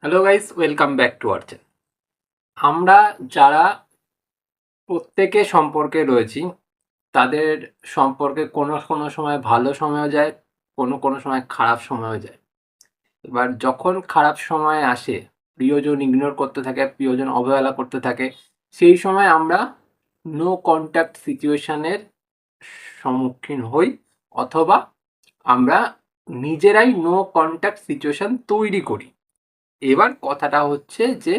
Hello guys, welcome back to our channel. আমরা যারা প্রত্যেকে সম্পর্কে রয়েছি, তাদের সম্পর্কে কোনো কোনো সময় ভালো সময়ও যায়, কোনো কোনো সময় খারাপ সময়ও যায়। এবার যখন খারাপ সময় আসে, প্রিয়জন ইগনোর করতে থাকে, প্রিয়জন অবহেলা করতে থাকে, সেই সময় আমরা নো কন্ট্যাক্ট সিচুয়েশনের সম্মুখীন হই, অথবা আমরা নিজেরাই নো কন্ট্যাক্ট সিচুয়েশন তৈরি করি। এবার কথাটা হচ্ছে যে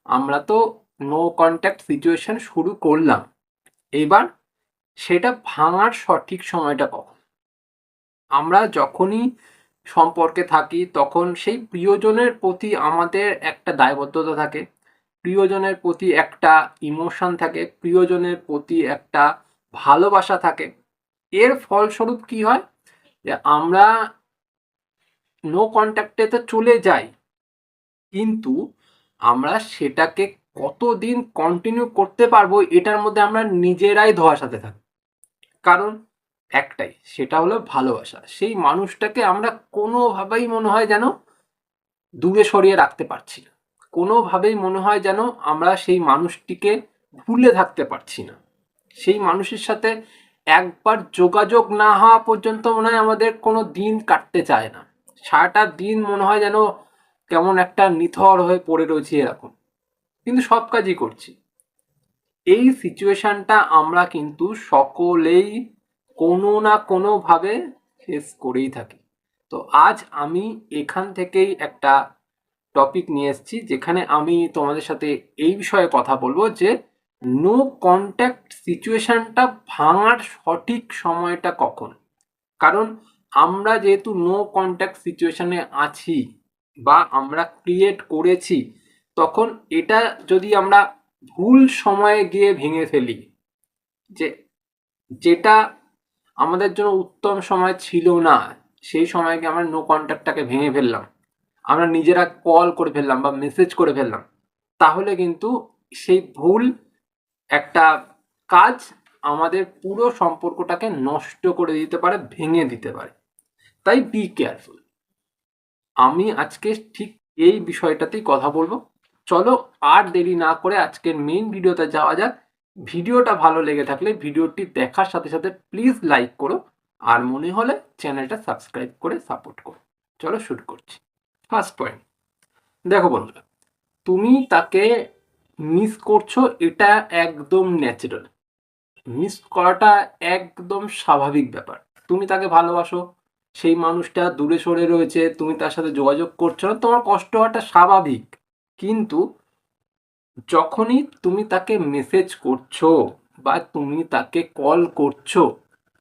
আমরা তো নো কন্ট্যাক্ট সিচুয়েশন শুরু করলাম, এবার সেটা ভাঙার সঠিক সময়টা কখন? আমরা যখনই সম্পর্কে থাকি তখন সেই প্রিয়জনের প্রতি আমাদের একটা দায়বদ্ধতা থাকে, প্রিয়জনের প্রতি একটা ইমোশন থাকে, প্রিয়জনের প্রতি একটা ভালোবাসা থাকে। এর ফলস্বরূপ কি হয়, যে আমরা নো কন্ট্যাক্টে তো চলে যাই, কিন্তু আমরা সেটাকে কতদিন কন্টিনিউ করতে পারবো এটার মধ্যে আমরা নিজেরাই ধোঁয়াশাতে থাকি। কারণ একটাই, সেটা হলো ভালোবাসা। সেই মানুষটাকে আমরা কোনোভাবেই মনে হয় যেন দূরে সরিয়ে রাখতে পারছি না, কোনোভাবেই মনে হয় যেন আমরা সেই মানুষটিকে ভুলে থাকতে পারছি না। সেই মানুষের সাথে একবার যোগাযোগ না হওয়া পর্যন্ত মনে হয় আমাদের কোনো দিন কাটতে চায় না। সারাটা দিন মনে হয় যেন কেমন একটা নিথর হয়ে পড়ে রয়েছি এরকম, কিন্তু সব কাজই করছি। এই সিচুয়েশনটা আমরা কিন্তু সকলেই কোনো না কোনোভাবে ফেস করেই থাকি। তো আজ আমি এখান থেকেই একটা টপিক নিয়ে এসেছি, যেখানে আমি তোমাদের সাথে এই বিষয়ে কথা বলবো যে নো কন্ট্যাক্ট সিচুয়েশনটা ভাঙার সঠিক সময়টা কখন। কারণ আমরা যেহেতু নো কন্ট্যাক্ট সিচুয়েশনে আছি বা আমরা ক্রিয়েট করেছি, তখন এটা যদি আমরা ভুল সময়ে গিয়ে ভেঙে ফেলি, যে যেটা আমাদের জন্য উত্তম সময় ছিল না, সেই সময় গিয়ে আমরা নো কন্ট্যাক্টটাকে ভেঙে ফেললাম, আমরা নিজেরা কল করে ফেললাম বা মেসেজ করে ফেললাম, তাহলে কিন্তু সেই ভুল একটা কাজ আমাদের পুরো সম্পর্কটাকে নষ্ট করে দিতে পারে, ভেঙে দিতে পারে। তাই বি কেয়ারফুল। আমি আজকে ঠিক এই বিষয়টাতেই কথা বলবো। চলো আর দেরি না করে আজকের মেইন ভিডিওতে যাওয়া যাক। ভিডিওটা ভালো লেগে থাকলে ভিডিওটি দেখার সাথে সাথে প্লিজ লাইক করো, আর মনে হলে চ্যানেলটা সাবস্ক্রাইব করে সাপোর্ট করো। চলো শুরু করছি। ফার্স্ট পয়েন্ট, দেখো বন্ধুরা, তুমি তাকে মিস করছো, এটা একদম ন্যাচারাল। মিস করাটা একদম স্বাভাবিক ব্যাপার। তুমি তাকে ভালোবাসো, সেই মানুষটা দূরে সরে রয়েছে, তুমি তার সাথে যোগাযোগ করছো না, তোমার কষ্ট হওয়াটা স্বাভাবিক। কিন্তু যখনই তুমি তাকে মেসেজ করছো বা তুমি তাকে কল করছো,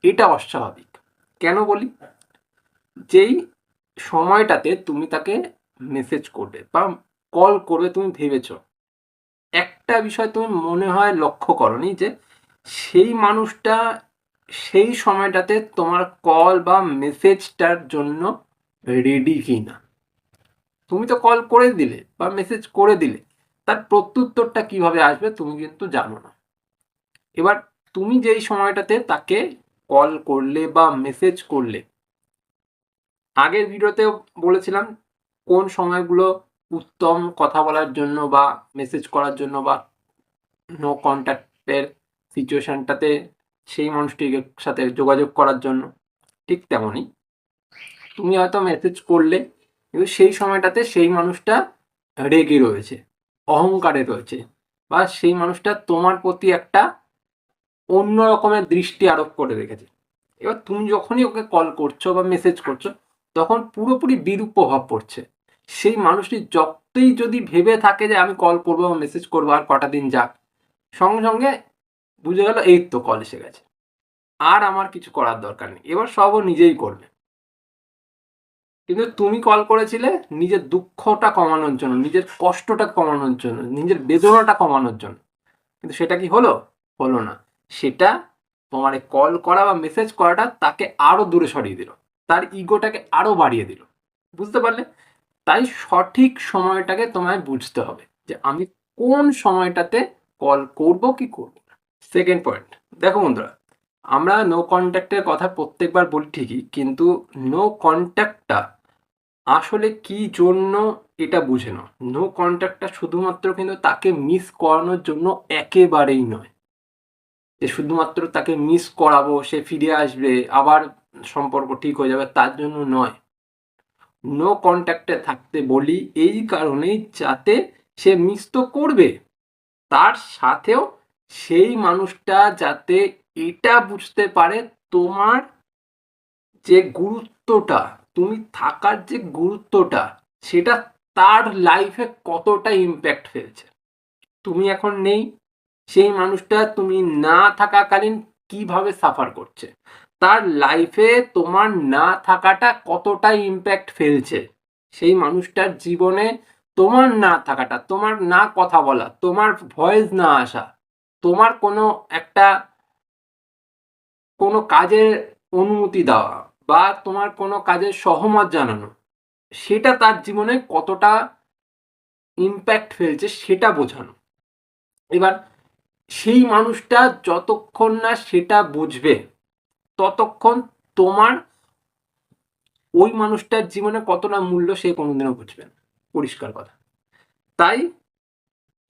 এটা অস্বাভাবিক। কেন বলি? যেই সময়টাতে তুমি তাকে মেসেজ করবে বা কল করবে, তুমি ভেবেছো, একটা বিষয় তুমি মনে হয় লক্ষ্য করনি যে সেই মানুষটা সেই সময়টাতে তোমার কল বা মেসেজটার জন্য রেডি কিনা। তুমি তো কল করে দিলে বা মেসেজ করে দিলে, তার প্রত্যুত্তরটা কিভাবে আসবে তুমি কিন্তু জানো না। এবার তুমি যেই সময়টাতে তাকে কল করলে বা মেসেজ করলে, আগের ভিডিওতে বলেছিলাম কোন সময়গুলো উত্তম কথা বলার জন্য বা মেসেজ করার জন্য বা নো কন্ট্যাক্টের সিচুয়েশনটাতে সেই মানুষটির সাথে যোগাযোগ করার জন্য। ঠিক তেমনই তুমি হয়তো মেসেজ করলে, কিন্তু সেই সময়টাতে সেই মানুষটা রেগে রয়েছে, অহংকারে রয়েছে, বা সেই মানুষটা তোমার প্রতি একটা অন্য রকমের দৃষ্টি আরোপ করে রেখেছে। এবার তুমি যখনই ওকে কল করছো বা মেসেজ করছো, তখন পুরোপুরি বিরূপ প্রভাব পড়ছে। সেই মানুষটি যতই যদি ভেবে থাকে যে আমি কল করবো বা মেসেজ করবো আর কটা দিন যাক, সঙ্গে সঙ্গে বুঝে গেল এই তো কল এসে গেছে, আর আমার কিছু করার দরকার নেই, এবার সব ও নিজেই করবে। কিন্তু তুমি কল করেছিলে নিজের দুঃখটা কমানোর জন্য, নিজের কষ্টটা কমানোর জন্য, নিজের বেদনাটা কমানোর জন্য, কিন্তু সেটা কি হলো? হলো না। সেটা তোমার কল করা বা মেসেজ করাটা তাকে আরো দূরে সরিয়ে দিল, তার ইগোটাকে আরো বাড়িয়ে দিল। বুঝতে পারলে? তাই সঠিক সময়টাকে তোমায় বুঝতে হবে যে আমি কোন সময়টাতে কল করব কি করব না। সেকেন্ড পয়েন্ট, দেখো বন্ধুরা, আমরা নো কন্ট্যাক্টের কথা প্রত্যেকবার বলি ঠিকই, কিন্তু নো কন্ট্যাক্টটা আসলে কি জন্য এটা বুঝে নাও। নো কন্ট্যাক্টটা শুধুমাত্র কিন্তু তাকে মিস করানোর জন্য একেবারেই নয়, যে শুধুমাত্র তাকে মিস করাবো, সে ফিরে আসবে, আবার সম্পর্ক ঠিক হয়ে যাবে, তার জন্য নয়। নো কন্ট্যাক্টে থাকতে বলি এই কারণেই, যাতে সে মিস তো করবে, তার সাথেও সেই মানুষটা যাতে এটা বুঝতে পারে তোমার যে গুরুত্বটা, তুমি থাকার যে গুরুত্বটা, সেটা তার লাইফে কতটা ইম্প্যাক্ট ফেলছে। তুমি এখন নেই, সেই মানুষটা তুমি না থাকাকালীন কিভাবে সাফার করছে, তার লাইফে তোমার না থাকাটা কতটা ইম্প্যাক্ট ফেলছে, সেই মানুষটার জীবনে তোমার না থাকাটা, তোমার না কথা বলা, তোমার ভয়েস না আসা, তোমার কোনো কাজের অনুমতি দেওয়া বা তোমার কোনো কাজের সহমত জানানো, সেটা তার জীবনে কতটা ইম্প্যাক্ট ফেলছে সেটা বোঝানো। এবার সেই মানুষটা যতক্ষণ না সেটা বুঝবে, ততক্ষণ তোমার ওই মানুষটার জীবনে কতটা মূল্য সে কোনোদিনও বুঝবে না, পরিষ্কার কথা। তাই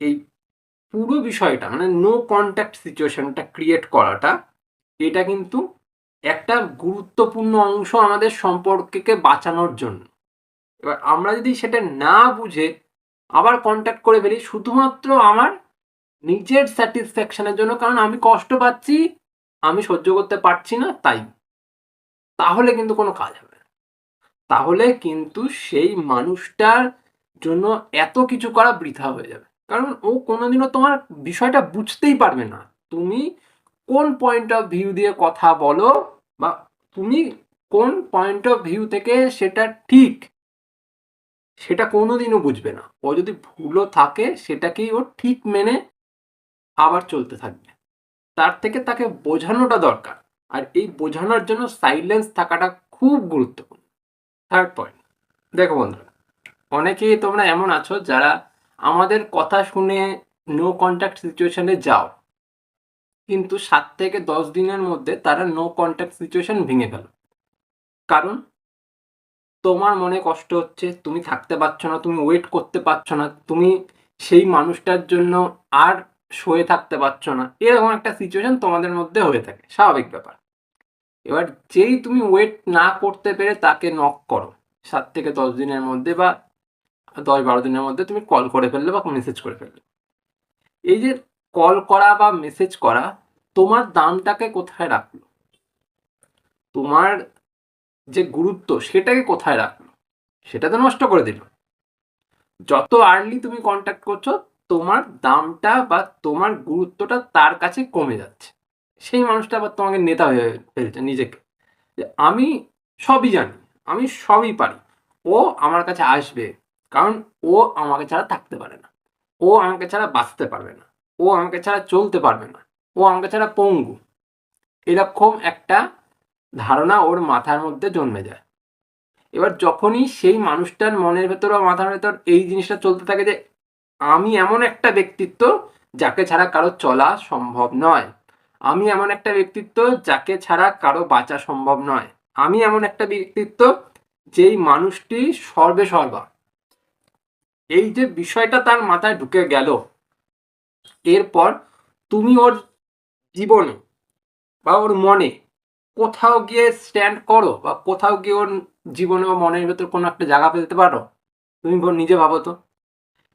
এই পুরো বিষয়টা মানে নো কন্ট্যাক্ট সিচুয়েশনটা ক্রিয়েট করাটা, এটা কিন্তু একটা গুরুত্বপূর্ণ অংশ আমাদের সম্পর্ককে বাঁচানোর জন্য। এবার আমরা যদি সেটা না বুঝে আবার কন্ট্যাক্ট করে ফেলি শুধুমাত্র আমার নিজের স্যাটিসফ্যাকশনের জন্য, কারণ আমি কষ্ট পাচ্ছি, আমি সহ্য করতে পারছি না তাই, তাহলে কিন্তু কোনো কাজ হবে না। তাহলে কিন্তু সেই মানুষটার জন্য এত কিছু করা বৃথা হয়ে যাবে, কারণ ও কোনোদিনও তোমার বিষয়টা বুঝতেই পারবে না। তুমি কোন পয়েন্ট অফ ভিউ দিয়ে কথা বলো, বা তুমি কোন পয়েন্ট অফ ভিউ থেকে সেটা ঠিক, সেটা কোনোদিনও বুঝবে না। ও যদি ভুলও থাকে সেটাকেই ও ঠিক মেনে আবার চলতে থাকবে। তার থেকে তাকে বোঝানোটা দরকার, আর এই বোঝানোর জন্য সাইলেন্স থাকাটা খুব গুরুত্বপূর্ণ। থার্ড পয়েন্ট, দেখো বন্ধুরা, অনেকেই তোমরা এমন আছো যারা আমাদের কথা শুনে নো কন্ট্যাক্ট সিচুয়েশনে যাও, কিন্তু 7 থেকে 10 দিনের মধ্যে তারা নো কন্ট্যাক্ট সিচুয়েশন ভেঙে ফেলো। কারণ তোমার মনে কষ্ট হচ্ছে, তুমি থাকতে পারছো না, তুমি ওয়েট করতে পারছো না, তুমি সেই মানুষটার জন্য আর সয়ে থাকতে পারছো না, এরকম একটা সিচুয়েশন তোমাদের মধ্যে হয়ে থাকে, স্বাভাবিক ব্যাপার। এবার যেই তুমি ওয়েট না করতে পেরে তাকে নক করো 7 থেকে 10 দিনের মধ্যে, বা 10-12 দিনের মধ্যে তুমি কল করে ফেললে বা মেসেজ করে ফেললে, এই যে কল করা বা মেসেজ করা তোমার দামটাকে কোথায় রাখলো, তোমার যে গুরুত্ব সেটাকে কোথায় রাখলো, সেটা তো নষ্ট করে দিল। যত আর্লি তুমি কন্ট্যাক্ট করছো, তোমার দামটা বা তোমার গুরুত্বটা তার কাছে কমে যাচ্ছে। সেই মানুষটা আবার তোমাকে নেতা হয়ে ফেলছে নিজেকে, যে আমি সবই জানি, আমি সবই পারি, ও আমার কাছে আসবে, কারণ ও আমাকে ছাড়া থাকতে পারে না, ও আমাকে ছাড়া বাঁচতে পারবে না, ও আমাকে ছাড়া চলতে পারবে না, ও আমাকে ছাড়া পঙ্গু, এরকম একটা ধারণা ওর মাথার মধ্যে জন্মে যায়। এবার যখনই সেই মানুষটার মনের ভেতর বা মাথার ভেতর এই জিনিসটা চলতে থাকে যে আমি এমন একটা ব্যক্তিত্ব যাকে ছাড়া কারো চলা সম্ভব নয়, আমি এমন একটা ব্যক্তিত্ব যাকে ছাড়া কারো বাঁচা সম্ভব নয়, আমি এমন একটা ব্যক্তিত্ব যেই মানুষটি সর্বে সর্বা, এই যে বিষয়টা তার মাথায় ঢুকে গেল, এরপর তুমি ওর জীবনে বা ওর মনে কোথাও গিয়ে স্ট্যান্ড করো, বা কোথাও গিয়ে ওর জীবনে বা মনের ভেতর কোনো একটা জায়গা ফেলতে পারো। তুমি নিজে ভাবো তো,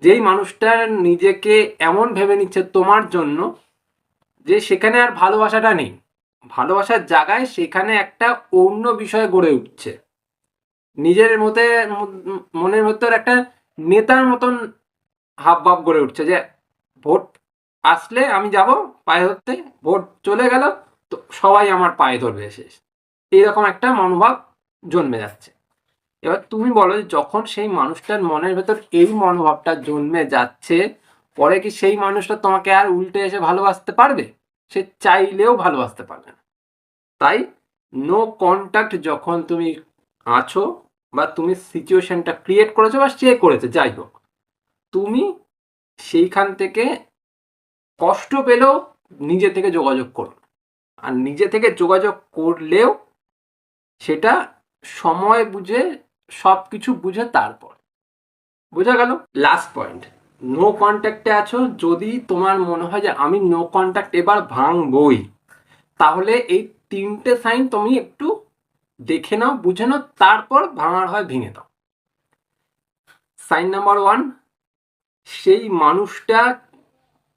যেই মানুষটা নিজেকে এমন ভেবে নিচ্ছে তোমার জন্য যে সেখানে আর ভালোবাসাটা নেই, ভালোবাসার জায়গায় সেখানে একটা অন্য বিষয় গড়ে উঠছে, নিজের মধ্যে মনের ভেতর একটা নেতার মতন হাব ভাব গড়ে উঠছে, যে ভোট আসলে আমি যাব পায়ে ধরতে, ভোট চলে গেল তো সবাই আমার পায়ে ধরবে এসে, এইরকম একটা মনোভাব জন্মে যাচ্ছে। এবার তুমি বলো, যখন সেই মানুষটার মনের ভেতর এই মনোভাবটা জন্মে যাচ্ছে, পরে কি সেই মানুষটা তোমাকে আর উল্টে এসে ভালোবাসতে পারবে? সে চাইলেও ভালোবাসতে পারবে না। তাই নো কন্ট্যাক্ট যখন তুমি আছো, বা তুমি সিচুয়েশনটা ক্রিয়েট করেছো বা সে করেছে, যাই হোক, তুমি সেইখান থেকে কষ্ট পেলেও নিজে থেকে যোগাযোগ করো, আর নিজে থেকে যোগাযোগ করলেও সেটা সময় বুঝে সব কিছু বুঝে তারপর। বোঝা গেল? লাস্ট পয়েন্ট, নো কন্ট্যাক্টে আছো, যদি তোমার মনে হয় যে আমি নো কন্ট্যাক্ট এবার ভাঙবই, তাহলে এই 3টে সাইন তুমি একটু দেখে নাও, বুঝে নাও, তারপর ভাঙার হয় ভেঙে দাও। সাইন নাম্বার 1, সেই মানুষটা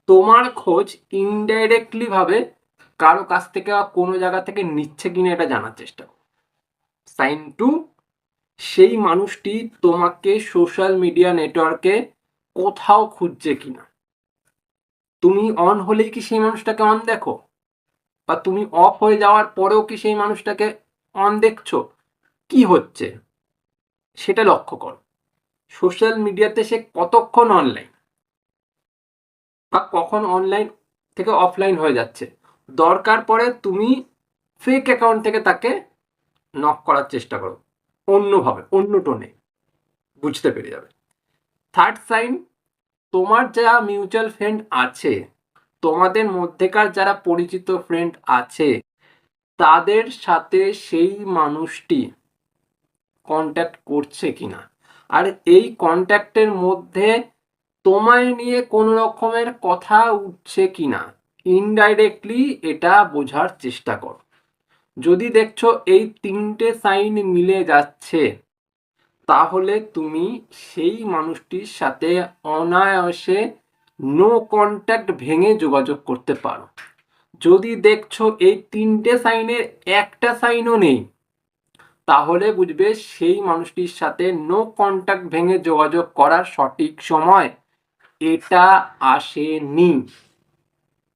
তোমার খোঁজ ইনডাইরেক্টলি ভাবে কারো কাছ থেকে বা কোনো জায়গা থেকে নিচ্ছে কিনা এটা জানার চেষ্টা করো। সাইন 2, সেই মানুষটি তোমাকে সোশ্যাল মিডিয়া নেটওয়ার্কে কোথাও খুঁজছে কিনা। তুমি অন হলেই কি সেই মানুষটাকে অন দেখো, বা তুমি অফ হয়ে যাওয়ার পরেও কি সেই মানুষটাকে অন দেখছো, কি হচ্ছে সেটা লক্ষ্য করো। সোশ্যাল মিডিয়াতে সে কতক্ষণ অনলাইন, বা কখন অনলাইন থেকে অফলাইন হয়ে যাচ্ছে। দরকার পড়ে তুমি ফেক অ্যাকাউন্ট থেকে তাকে নক করার চেষ্টা করো, অন্যভাবে, অন্য টোনে, বুঝতে পেরে যাবে। থার্ড সাইন, তোমার যারা মিউচুয়াল ফ্রেন্ড আছে, তোমাদের মধ্যেকার যারা পরিচিত ফ্রেন্ড আছে, তাদের সাথে সেই মানুষটি কন্ট্যাক্ট করছে কিনা। আর এই কন্ট্যাক্টের মধ্যে তোমায় নিয়ে কোনো রকমের কথা উঠছে কিনা, ইনডাইরেক্টলি এটা বোঝার চেষ্টা করো। যদি দেখছো এই 3টে সাইন মিলে যাচ্ছে, তাহলে তুমি সেই মানুষটির সাথে অনায়াসে নো কন্ট্যাক্ট ভেঙে যোগাযোগ করতে পারো। যদি দেখছো এই 3টে সাইনের একটা সাইনও নেই, তাহলে বুঝবে সেই মানুষটির সাথে নো কন্ট্যাক্ট ভেঙে যোগাযোগ করার সঠিক সময় এটা আসেনি।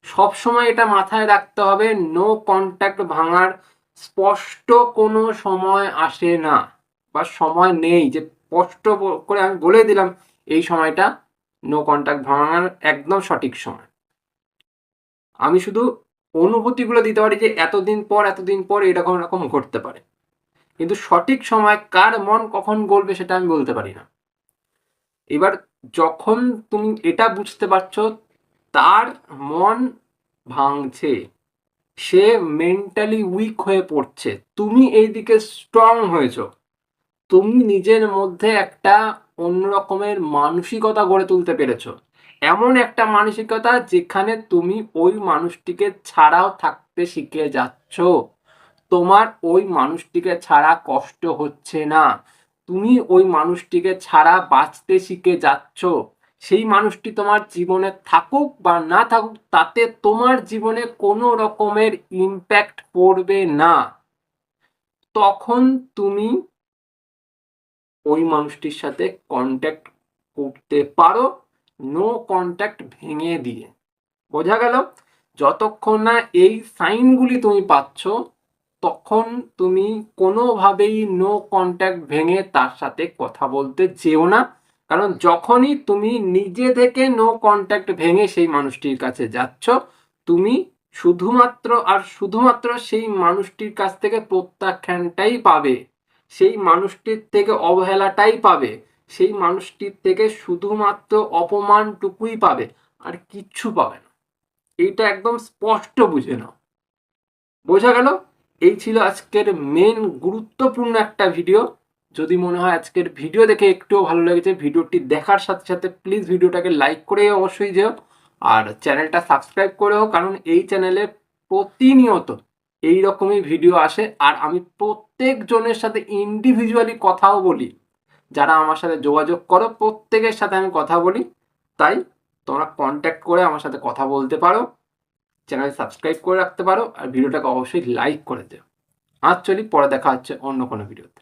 সবসময় এটা মাথায় রাখতে হবে, নো কন্ট্যাক্ট ভাঙার স্পষ্ট কোনো সময় আসে না, বা সময় নেই যে স্পষ্ট করে আমি বলে দিলাম এই সময়টা নো কন্ট্যাক্ট ভাঙার একদম সঠিক সময়। আমি শুধু অনুভূতিগুলো দিতে পারি যে এতদিন পর এরকম এরকম ঘটতে পারে, কিন্তু সঠিক সময় কার মন কখন গলবে সেটা আমি বলতে পারি না। এবার যখন তুমি এটা বুঝতে পারছো তার মন ভাঙছে, সে মেন্টালি উইক হয়ে পড়ছে, তুমি এইদিকে স্ট্রং হয়েছো, তুমি নিজের মধ্যে একটা অন্য রকমের মানসিকতা গড়ে তুলতে পেরেছো, এমন একটা মানসিকতা যেখানে তুমি ওই মানুষটিকে ছাড়াও থাকতে শিখে যাচ্ছ, তোমার ওই মানুষটিকে ছাড়া কষ্ট হচ্ছে না, তুমি ওই মানুষটিকে ছাড়া বাঁচতে শিখে যাচ্ছ। সেই মানুষটি তোমার জীবনে থাকুক বা না থাকুক, তাতে তোমার জীবনে কোনো রকমের ইম্প্যাক্ট পড়বে না। তখন তুমি ওই মানুষটির সাথে কন্ট্যাক্ট করতে পারো, নো কন্ট্যাক্ট ভেঙে দিয়ে। বোঝা গেল? যতক্ষণ না এই সাইনগুলি তুমি পাচ্ছ, তখন তুমি কোনোভাবেই নো কন্ট্যাক্ট ভেঙে তার সাথে কথা বলতে যেও না। কারণ যখনই তুমি নিজে থেকে নো কন্ট্যাক্ট ভেঙে সেই মানুষটির কাছে যাচ্ছ, তুমি শুধুমাত্র আর শুধুমাত্র সেই মানুষটির কাছ থেকে প্রত্যাখ্যানটাই পাবে, সেই মানুষটির থেকে অবহেলাটাই পাবে, সেই মানুষটির থেকে শুধুমাত্র অপমানটুকুই পাবে, আর কিচ্ছু পাবে না। এইটা একদম স্পষ্ট বুঝে নাও। বোঝা গেল? এই ছিল আজকের মেন গুরুত্বপূর্ণ একটা ভিডিও। যদি মনে হয় আজকের ভিডিও দেখে একটুও ভালো লেগেছে, ভিডিওটি দেখার সাথে সাথে প্লিজ ভিডিওটাকে লাইক করে অবশ্যই যেও, আর চ্যানেলটা সাবস্ক্রাইব করেও, কারণ এই চ্যানেলে প্রতিনিয়ত এই রকমই ভিডিও আসে, আর আমি প্রত্যেকজনের সাথে ইন্ডিভিজুয়ালি কথাও বলি। যারা আমার সাথে যোগাযোগ করো প্রত্যেকের সাথে আমি কথা বলি, তাই তোমরা কন্ট্যাক্ট করে আমার সাথে কথা বলতে পারো, চ্যানেল সাবস্ক্রাইব করে রাখতে পারো, আর ভিডিওটাকে অবশ্যই লাইক করে দিও। আজ চলি, পরে দেখা হচ্ছে অন্য কোনো ভিডিওতে।